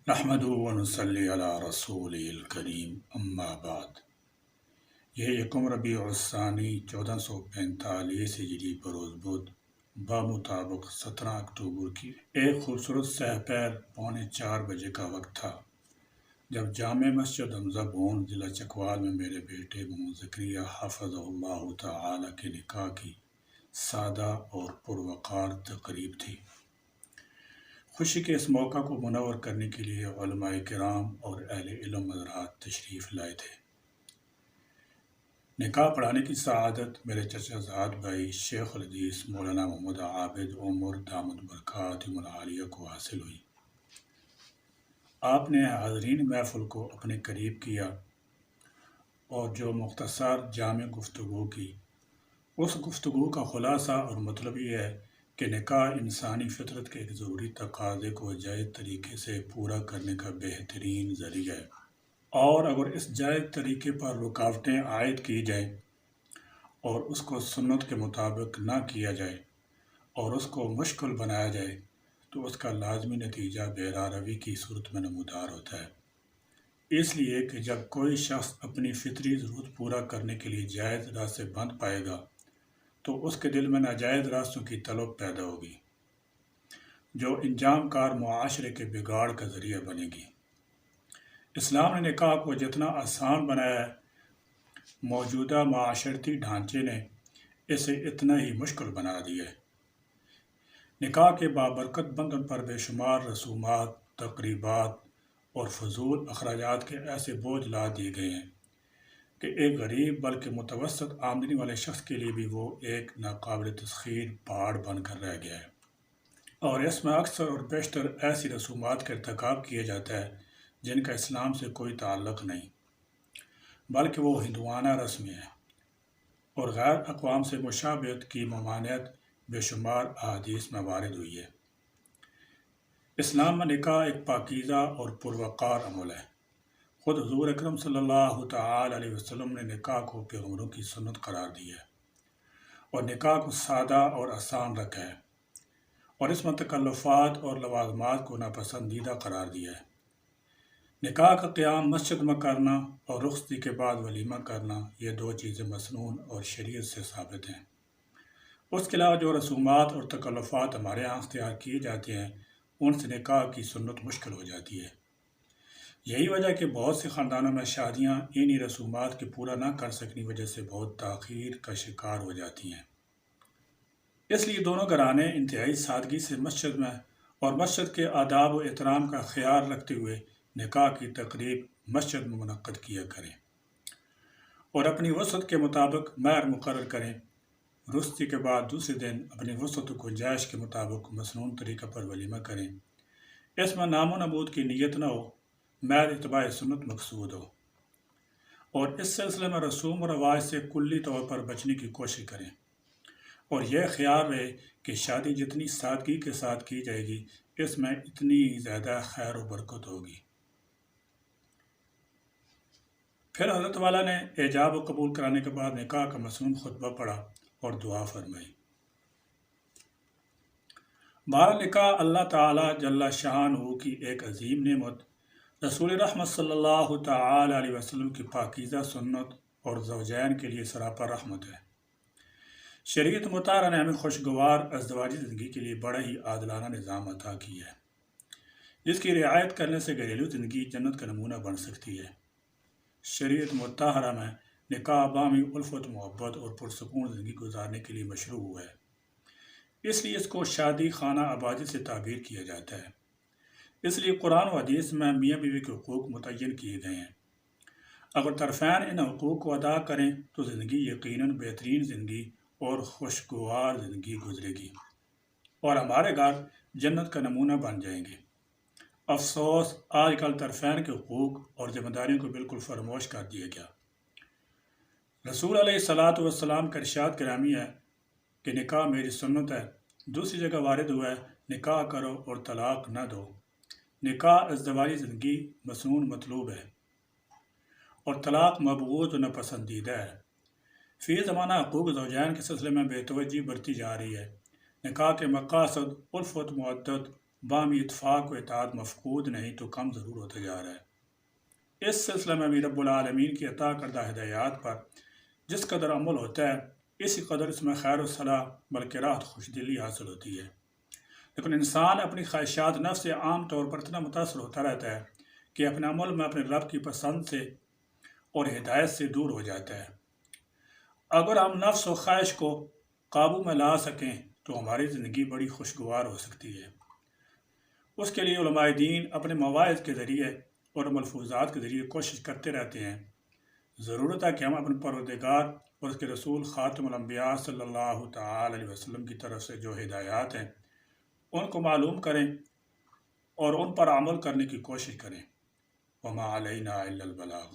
نحمدہ و نصلی علی رسول الکریم اما بعد۔ یہ یکم ربیع الثانی 1445 ہجری بروز بدھ بمطابق 17 اکتوبر کی ایک خوبصورت سحر 3:45 بجے کا وقت تھا جب جامع مسجد حمزہ بون ضلع چکوال میں میرے بیٹے محمد زکریا حفظہ اللہ تعالی کے نکاح کی سادہ اور پروقار تقریب تھی۔ خوشی کے اس موقع کو منور کرنے کے لیے علماء کرام اور اہل علم حضرات تشریف لائے تھے۔ نکاح پڑھانے کی سعادت میرے چچا زاد بھائی شیخ الحدیث مولانا محمد عابد عمر دامت برکاتہم العالیہ کو حاصل ہوئی۔ آپ نے حاضرین محفل کو اپنے قریب کیا اور جو مختصر جامع گفتگو کی، اس گفتگو کا خلاصہ اور مطلب یہ ہے کہ نکاح انسانی فطرت کے ایک ضروری تقاضے کو جائز طریقے سے پورا کرنے کا بہترین ذریعہ ہے، اور اگر اس جائز طریقے پر رکاوٹیں عائد کی جائیں اور اس کو سنت کے مطابق نہ کیا جائے اور اس کو مشکل بنایا جائے تو اس کا لازمی نتیجہ بے راروی کی صورت میں نمودار ہوتا ہے۔ اس لیے کہ جب کوئی شخص اپنی فطری ضرورت پورا کرنے کے لیے جائز راہ سے بند پائے گا تو اس کے دل میں ناجائز راستوں کی طلب پیدا ہوگی، جو انجام کار معاشرے کے بگاڑ کا ذریعہ بنے گی۔ اسلام نے نکاح کو جتنا آسان بنایا ہے، موجودہ معاشرتی ڈھانچے نے اسے اتنا ہی مشکل بنا دیا ہے۔ نکاح کے بابرکت بندھن پر بے شمار رسومات، تقریبات اور فضول اخراجات کے ایسے بوجھ لا دیے گئے ہیں کہ ایک غریب بلکہ متوسط آمدنی والے شخص کے لیے بھی وہ ایک ناقابل تسخیر پہاڑ بن کر رہ گیا ہے، اور اس میں اکثر اور بیشتر ایسی رسومات کا ارتکاب کیا جاتا ہے جن کا اسلام سے کوئی تعلق نہیں، بلکہ وہ ہندوانہ رسمیں ہیں، اور غیر اقوام سے مشابہت کی ممانعت بے شمار احادیث میں وارد ہوئی ہے۔ اسلام میں نکاح ایک پاکیزہ اور پروقار عمل ہے۔ خود حضور اکرم صلی اللہ تعالی علیہ وسلم نے نکاح کو پیغمبروں کی سنت قرار دی ہے اور نکاح کو سادہ اور آسان رکھا ہے، اور اس میں تکلفات اور لوازمات کو ناپسندیدہ قرار دیا ہے۔ نکاح کا قیام مسجد میں کرنا اور رخصتی کے بعد ولیمہ کرنا، یہ دو چیزیں مسنون اور شریعت سے ثابت ہیں۔ اس کے علاوہ جو رسومات اور تکلفات ہمارے یہاں اختیار کیے جاتے ہیں، ان سے نکاح کی سنت مشکل ہو جاتی ہے۔ یہی وجہ کہ بہت سے خاندانوں میں شادیاں انہی رسومات کے پورا نہ کر سکنے وجہ سے بہت تاخیر کا شکار ہو جاتی ہیں۔ اس لیے دونوں گھرانے انتہائی سادگی سے مسجد میں اور مسجد کے آداب و احترام کا خیال رکھتے ہوئے نکاح کی تقریب مسجد میں منعقد کیا کریں اور اپنی وسعت کے مطابق مہر مقرر کریں۔ رخصتی کے بعد دوسرے دن اپنی وسعت و گنجائش کے مطابق مسنون طریقہ پر ولیمہ کریں۔ اس میں نام و نمود کی نیت نہ ہو، محض اتباع سنت مقصود ہو، اور اس سلسلے میں رسوم و رواج سے کلی طور پر بچنے کی کوشش کریں، اور یہ خیال رہے کہ شادی جتنی سادگی کے ساتھ کی جائے گی، اس میں اتنی زیادہ خیر و برکت ہوگی۔ پھر حضرت والا نے ایجاب و قبول کرانے کے بعد نکاح کا مسنون خطبہ پڑھا اور دعا فرمائی۔ بہرحال نکاح اللہ تعالیٰ جل شانہ کی ایک عظیم نعمت، رسول رحمت صلی اللہ تعالی علیہ وسلم کی پاکیزہ سنت اور زوجین کے لیے سراپا رحمت ہے۔ شریعت مطہرہ نے ہمیں خوشگوار ازدواجی زندگی کے لیے بڑا ہی عادلانہ نظام عطا کیا ہے، جس کی رعایت کرنے سے گھریلو زندگی جنت کا نمونہ بن سکتی ہے۔ شریعت مطہرہ میں نکاح باہمی الفت، محبت اور پرسکون زندگی گزارنے کے لیے مشروع ہوا ہے، اس لیے اس کو شادی خانہ آبادی سے تعبیر کیا جاتا ہے۔ اس لیے قرآن و حدیث میں میاں بیوی کے حقوق متعین کیے گئے ہیں۔ اگر طرفین ان حقوق کو ادا کریں تو زندگی یقیناً بہترین زندگی اور خوشگوار زندگی گزرے گی، اور ہمارے گھر جنت کا نمونہ بن جائیں گے۔ افسوس، آج کل طرفین کے حقوق اور ذمہ داریوں کو بالکل فراموش کر دیا گیا۔ رسول علیہ الصلاۃ والسلام کا ارشاد گرامی ہے کہ نکاح میری سنت ہے۔ دوسری جگہ وارد ہوا ہے، نکاح کرو اور طلاق نہ دو۔ نکاح ازدواجی زندگی مسنون مطلوب ہے، اور طلاق مبغوض و ناپسندیدہ ہے۔ فی زمانہ حقوق زوجین کے سلسلے میں بے توجہی برتی جا رہی ہے۔ نکاح کے مقاصد الفت، مودت، باہمی اتفاق و اتحاد مفقود نہیں تو کم ضرور ہوتا جا رہا ہے۔ اس سلسلے میں بھی رب العالمین کی عطا کردہ ہدایات پر جس قدر عمل ہوتا ہے اسی قدر اس میں خیر و صلاح بلکہ راحت خوش دلی حاصل ہوتی ہے۔ لیکن انسان اپنی خواہشات نفس سے عام طور پر اتنا متاثر ہوتا رہتا ہے کہ اپنے عمل میں اپنے رب کی پسند سے اور ہدایت سے دور ہو جاتا ہے۔ اگر ہم نفس و خواہش کو قابو میں لا سکیں تو ہماری زندگی بڑی خوشگوار ہو سکتی ہے۔ اس کے لیے علماء دین اپنے مواعظ کے ذریعے اور ملفوظات کے ذریعے کوشش کرتے رہتے ہیں۔ ضرورت ہے کہ ہم اپنے پروردگار اور اس کے رسول خاتم الانبیاء صلی اللہ تعالی علیہ وسلم کی طرف سے جو ہدایات ہیں ان کو معلوم کریں اور ان پر عمل کرنے کی کوشش کریں۔ وما علینا الا البلاغ۔